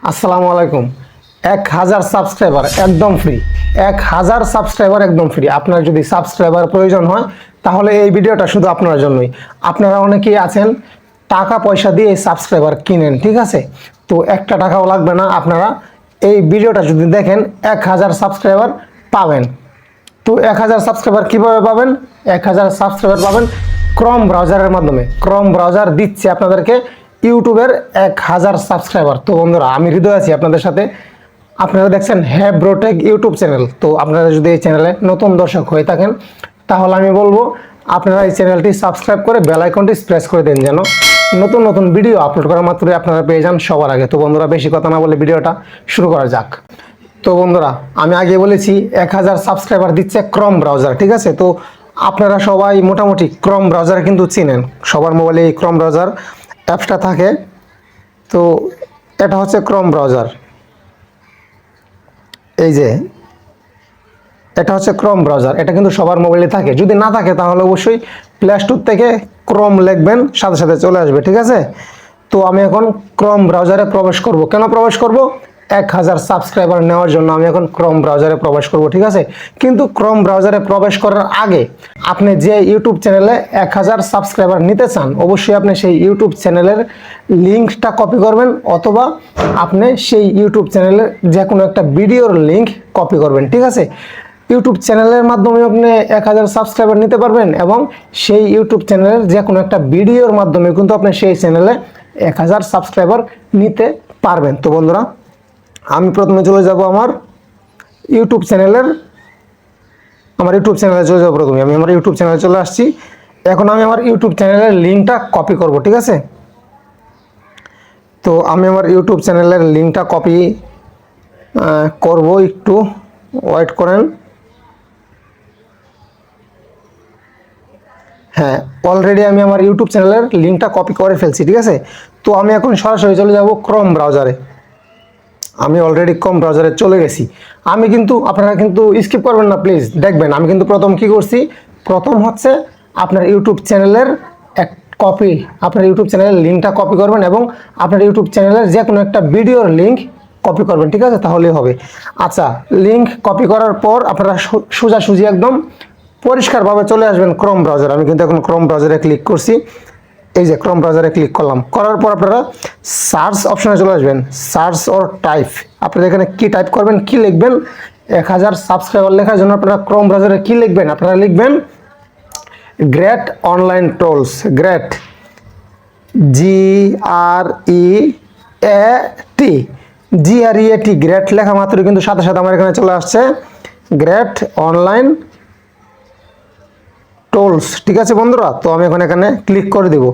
আসসালামু আলাইকুম। 1000 সাবস্ক্রাইবার একদম ফ্রি। 1000 সাবস্ক্রাইবার একদম ফ্রি। আপনার যদি সাবস্ক্রাইবার প্রয়োজন হয় তাহলে এই ভিডিওটা শুধু আপনার জন্যই। আপনারা অনেকেই আছেন টাকা পয়সা দিয়ে এই সাবস্ক্রাইবার কিনেন, ঠিক আছে? তো একটা টাকাও লাগবে না, আপনারা এই ভিডিওটা যদি দেখেন 1000 সাবস্ক্রাইবার পাবেন। তো 1000 সাবস্ক্রাইবার কীভাবে পাবেন? 1000 সাবস্ক্রাইবার পাবেন ক্রোম ব্রাউজারের মাধ্যমে। ক্রোম ব্রাউজার দিচ্ছে আপনাদেরকে ইউটিউবের 1000 সাবস্ক্রাইবার। তো বন্ধুরা, আমি হৃদয় আছি আপনাদের সাথে। আপনারা দেখছেন হ্যাঁ ব্রোটেক ইউটিউব চ্যানেল। তো আপনারা যদি এই চ্যানেলে নতুন দর্শক হয়ে থাকেন তাহলে আমি বলবো আপনারা এই চ্যানেলটি সাবস্ক্রাইব করে বেল আইকনটি প্রেস করে দেন, যেন নতুন নতুন ভিডিও আপলোড করা মাত্রই আপনারা পেয়ে যান সবার আগে। তো বন্ধুরা, বেশি কথা না বলে ভিডিওটা শুরু করা যাক। তো বন্ধুরা, আমি আগে বলেছি 1000 সাবস্ক্রাইবার দিচ্ছে ক্রোম ব্রাউজার, ঠিক আছে? তো আপনারা সবাই মোটামুটি ক্রোম ব্রাউজার কিন্তু চিনেন, সবার মোবাইলে এই ক্রোম ব্রাউজার অ্যাপসটা থাকে। তো এটা হচ্ছে ক্রোম ব্রাউজার, এই যে এটা হচ্ছে ক্রোম ব্রাউজার। এটা কিন্তু সবার মোবাইলে থাকে। যদি না থাকে তাহলে অবশ্যই প্লে স্টোর থেকে ক্রোম লিখবেন, সাথে সাথে চলে আসবে, ঠিক আছে? তো আমি এখন ক্রোম ব্রাউজারে প্রবেশ করব। কেন প্রবেশ করব? 1000 সাবস্ক্রাইবার নেওয়ার জন্য আমি এখন ক্রোম ব্রাউজারে প্রবেশ করব, ঠিক আছে? কিন্তু ক্রোম ব্রাউজারে প্রবেশ করার আগে আপনি যে ইউটিউব চ্যানেলে 1000 সাবস্ক্রাইবার নিতে চান, অবশ্যই আপনি সেই ইউটিউব চ্যানেলের লিঙ্কটা কপি করবেন, অথবা আপনি সেই ইউটিউব চ্যানেলের যে কোনো একটা ভিডিওর লিঙ্ক কপি করবেন, ঠিক আছে? ইউটিউব চ্যানেলের মাধ্যমে আপনি 1000 সাবস্ক্রাইবার নিতে পারবেন, এবং সেই ইউটিউব চ্যানেলের যে কোনো একটা ভিডিওর মাধ্যমে কিন্তু আপনি সেই চ্যানেলে 1000 সাবস্ক্রাইবার নিতে পারবেন। তো বন্ধুরা, আমি প্রথমে চলে যাব আমার ইউটিউব চ্যানেলে চলে যাব। প্রথমে আমি আমার ইউটিউব চ্যানেলে চলে আসছি। এখন আমি আমার ইউটিউব চ্যানেলের লিঙ্কটা কপি করব, ঠিক আছে? তো আমি আমার ইউটিউব চ্যানেলের লিঙ্কটা কপি করব, একটু ওয়েট করেন। হ্যাঁ, অলরেডি আমি আমার ইউটিউব চ্যানেলের লিঙ্কটা কপি করে ফেলছি, ঠিক আছে? তো আমি এখন সরাসরি চলে যাব ক্রোম ব্রাউজারে। আমি অলরেডি ক্রোম ব্রাউজারে চলে গেছি। আপনারা কিন্তু স্কিপ করবেন না, প্লিজ দেখবেন। আমি কিন্তু প্রথম কি করছি, প্রথম হচ্ছে আপনার ইউটিউব চ্যানেলের আপনার ইউটিউব চ্যানেলের লিঙ্কটা কপি করবেন, এবং আপনার ইউটিউব চ্যানেলের যে কোনো একটা ভিডিওর লিঙ্ক কপি করবেন, ঠিক আছে? তাহলেই হবে। আচ্ছা, লিঙ্ক কপি করার পর আপনারা সোজাসুজি একদম পরিষ্কারভাবে চলে আসবেন ক্রোম ব্রাউজার। আমি কিন্তু এখন ক্রোম ব্রাউজারে ক্লিক করছি। এই যে ক্রোম ব্রাউজারে ক্লিক করলাম, করার পর আপনারা সার্চ অপশনে চলে আসবেন। সার্চ অর টাইপ, আপনারা এখানে কি টাইপ করবেন, কি লিখবেন? 1000 সাবস্ক্রাইবার লেখার জন্য আপনারা ক্রোম ব্রাউজারে কি লিখবেন? আপনারা লিখবেন great online tools. Great, GREAT, great লেখা মাত্রই কিন্তু সাথে সাথে আমার এখানে চলে আসছে গ্রেট অনলাইন টুলস, ঠিক আছে বন্ধুরা? তো আমি এখন এখানে ক্লিক করে দেব।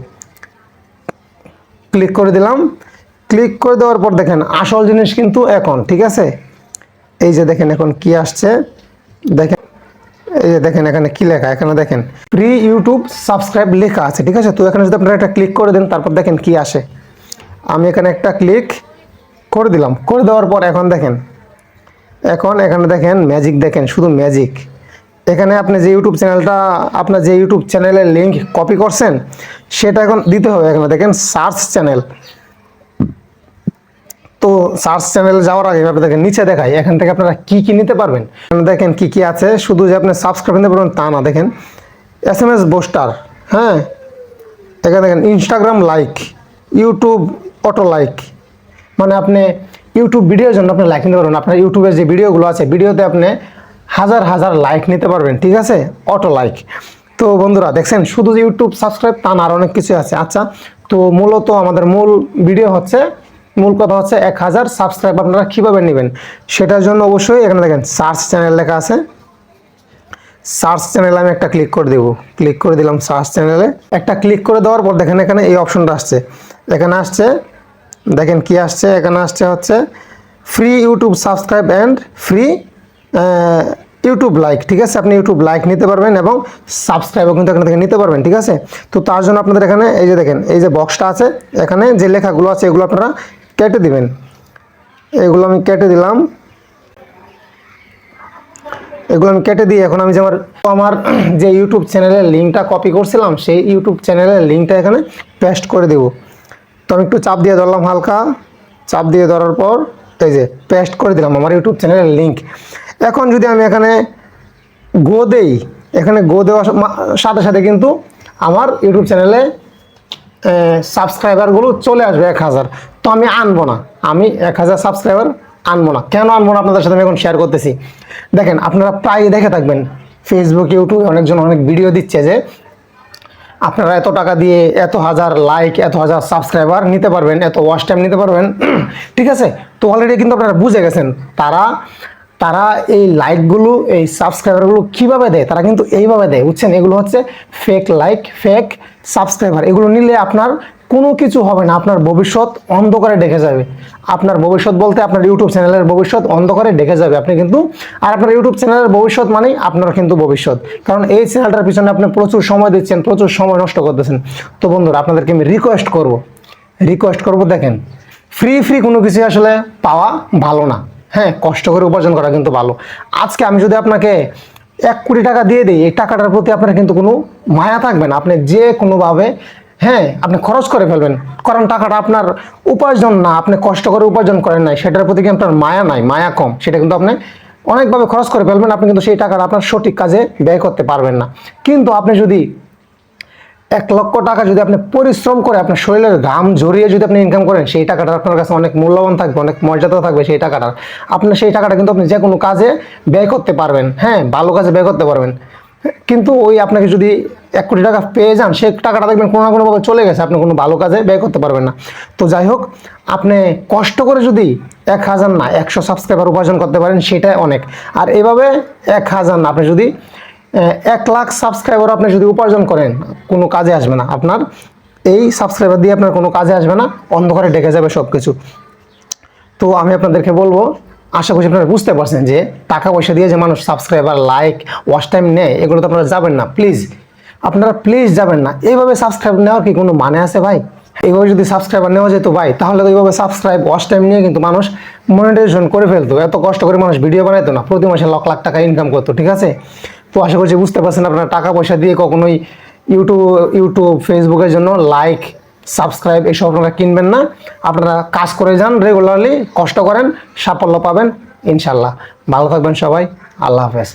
ক্লিক করে দিলাম। ক্লিক করে দেওয়ার পর দেখেন আসল জিনিস কিন্তু এখন, ঠিক আছে? এই যে দেখেন এখন কি আসছে, দেখেন এই যে দেখেন এখানে কি লেখা, এখানে দেখেন ফ্রি ইউটিউব সাবস্ক্রাইব লেখা আছে, ঠিক আছে? তো এখানে যদি আপনারা একটা ক্লিক করে দেন, তারপর দেখেন কি আসে। আমি এখানে একটা ক্লিক করে দিলাম। করে দেওয়ার পর এখন দেখেন, এখন এখানে দেখেন ম্যাজিক, দেখেন শুধু ম্যাজিক। এখানে আপনি যে ইউটিউব চ্যানেলের লিঙ্ক কপি করছেন সেটা এখন দিতে হবে। এখানে দেখেন সার্চ চ্যানেল। তো সার্চ চ্যানেলে যাওয়ার আগে আপনি দেখেন নিচে দেখাই, এখান থেকে আপনারা কি কি নিতে পারবেন। দেখেন কি কি আছে, শুধু যে আপনি সাবস্ক্রাইব নিতে পারবেন তা না, দেখেন SMS বুস্টার, হ্যাঁ, এখানে দেখেন Instagram like, YouTube auto like, মানে আপনি ইউটিউব ভিডিওর জন্য আপনি লাইক নিতে পারবেন। আপনার ইউটিউবের যে ভিডিওগুলো আছে, ভিডিওতে আপনি হাজার হাজার লাইক নিতে পারবেন, ঠিক আছে? Auto like. তো বন্ধুরা দেখছেন, শুধু যে ইউটিউব সাবস্ক্রাইব তা না, আর অনেক কিছু আছে। আচ্ছা, তো মূলত আমাদের মূল কথা হচ্ছে 1000 সাবস্ক্রাইব আপনারা কীভাবে নেবেন, সেটার জন্য অবশ্যই এখানে দেখেন সার্চ চ্যানেল লেখা আছে। সার্চ চ্যানেলে আমি একটা ক্লিক করে দেবো। ক্লিক করে দিলাম সার্চ চ্যানেলে। একটা ক্লিক করে দেওয়ার পর দেখেন এখানে এই অপশনটা আসছে। এখানে আসছে, দেখেন কি আসছে, এখানে আসছে হচ্ছে free YouTube subscribe and free YouTube like, ঠিক আছে? আপনি ইউটিউব লাইক নিতে পারবেন এবং সাবস্ক্রাইবও কিন্তু এখান থেকে নিতে পারবেন, ঠিক আছে? তো তার জন্য আপনাদের এখানে এই যে দেখেন এই যে বক্সটা আছে, এখানে যে লেখাগুলো আছে এগুলো আপনারা কেটে দিবেন। এগুলো আমি কেটে দিলাম। এগুলো আমি কেটে দিই। এখন আমি যে আমার যে ইউটিউব চ্যানেলের লিঙ্কটা কপি করছিলাম, সেই ইউটিউব চ্যানেলের লিঙ্কটা এখানে পেস্ট করে দেব। তো আমি একটু চাপ দিয়ে ধরলাম হালকা, চাপ দিয়ে ধরার পর এই যে পেস্ট করে দিলাম আমার ইউটিউব চ্যানেলের লিঙ্ক। এখন যদি আমি এখানে গো দেই, এখানে গো দেওয়ার সাথে সাথে কিন্তু আমার ইউটিউব চ্যানেলে সাবস্ক্রাইবারগুলো চলে আসবে 1000। তো আমি আনবো না, আমি 1000 সাবস্ক্রাইবার আনবো না। কেন আনবো না আপনাদের সাথে আমি এখন শেয়ার করতেছি। দেখেন, আপনারা প্রায় দেখে থাকবেন ফেসবুক ইউটিউবে অনেকজন অনেক ভিডিও দিচ্ছে যে আপনারা এত টাকা দিয়ে এত হাজার লাইক, এত হাজার সাবস্ক্রাইবার নিতে পারবেন, এত ওয়াচ টাইম নিতে পারবেন। ঠিক আছে, তো অলরেডি কিন্তু আপনারা বুঝে গেছেন তারা এই লাইকগুলো, এই সাবস্ক্রাইবারগুলো কীভাবে দেয়। তারা কিন্তু এইভাবে দেয়, বুঝছেন? এগুলো হচ্ছে ফেক লাইক, ফেক সাবস্ক্রাইবার। এগুলো নিলে আপনার কোনো কিছু হবে না, আপনার ভবিষ্যৎ অন্ধকারে ঢেকে যাবে। আপনার ভবিষ্যৎ বলতে আপনার ইউটিউব চ্যানেলের ভবিষ্যৎ অন্ধকারে ঢেকে যাবে। আপনি কিন্তু, আর আপনার ইউটিউব চ্যানেলের ভবিষ্যৎ মানেই আপনার কিন্তু ভবিষ্যৎ, কারণ এই চ্যানেলটার পিছনে আপনি প্রচুর সময় দিচ্ছেন, প্রচুর সময় নষ্ট করতেছেন। তো বন্ধুরা, আপনাদেরকে আমি রিকোয়েস্ট করব, দেখেন, ফ্রি কোনো কিছু আসলে পাওয়া ভালো না। হ্যাঁ, কষ্ট করে উপার্জন করা কিন্তু ভালো। আজকে আমি যদি আপনাকে 1 কোটি টাকা দিয়ে দিই, এই টাকাটার প্রতি আপনার কিন্তু কোনো মায়া থাকবে না। আপনি যে কোনোভাবে, হ্যাঁ, আপনি খরচ করে ফেলবেন, কারণ টাকাটা আপনার উপার্জন না, আপনি কষ্ট করে উপার্জন করেন নাই, সেটার প্রতি কিন্তু আপনার মায়া নাই, মায়া কম, সেটা কিন্তু আপনি অনেকভাবে খরচ করে ফেলবেন। আপনি কিন্তু সেই টাকাটা আপনার সঠিক কাজে ব্যয় করতে পারবেন না। কিন্তু আপনি যদি 1 লক্ষ টাকা যদি আপনি পরিশ্রম করে আপনার শরীরের ঘাম ঝরিয়ে যদি আপনি ইনকাম করেন, সেই টাকাটা আপনার কাছে অনেক মূল্যবান থাকবে, অনেক মর্যাদা থাকবে সেই টাকাটার। আপনার সেই টাকাটা কিন্তু আপনি যে কোনো কাজে ব্যয় করতে পারবেন, হ্যাঁ, ভালো কাজে ব্যয় করতে পারবেন। কিন্তু ওই আপনাকে যদি 1 কোটি টাকা পেয়ে যান, সেই টাকাটা দেখবেন কোনো না কোনোভাবে চলে গেছে, আপনি কোনো ভালো কাজে ব্যয় করতে পারবেন না। তো যাই হোক, আপনি কষ্ট করে যদি 1000 না 100 সাবস্ক্রাইবার উপার্জন করতে পারেন, সেটাই অনেক। আর এভাবে 1000 না, আপনি যদি 1 লাখ সাবস্ক্রাইবার আপনি যদি উপার্জন করেন, কোনো কাজে আসবে না আপনার। এই সাবস্ক্রাইবার দিয়ে আপনার কোনো কাজে আসবে না, অন্ধকারে ঢেকে যাবে সব কিছু। তো আমি আপনাদেরকে বলবো, আশা করছি আপনারা বুঝতে পারছেন যে টাকা পয়সা দিয়ে যে মানুষ সাবস্ক্রাইবার, লাইক, ওয়াচ টাইম নেয়, এগুলো তো আপনারা যাবেন না। আপনারা প্লিজ যাবেন না। এইভাবে সাবস্ক্রাইব নেওয়ার কি কোনো মানে আছে ভাই? এইভাবে যদি সাবস্ক্রাইবার নেওয়া যেত ভাই, তাহলে তো এইভাবে সাবস্ক্রাইব, ওয়াচ টাইম নিয়ে কিন্তু মানুষ মনিটাইজেশন করে ফেলতো। এত কষ্ট করে মানুষ ভিডিও বানাইতো না, প্রতি মাসে লাখ লাখ টাকা ইনকাম করতো। ঠিক আছে, তো আশা করছি বুঝতে পারছেন। আপনারা টাকা পয়সা দিয়ে কখনোই ইউটিউব ফেসবুকের জন্য লাইক, সাবস্ক্রাইব এসব আপনারা কিনবেন না। আপনারা কাজ করে যান, রেগুলারলি কষ্ট করেন, সাফল্য পাবেন ইনশাল্লাহ। ভালো থাকবেন সবাই, আল্লাহ হাফেজ।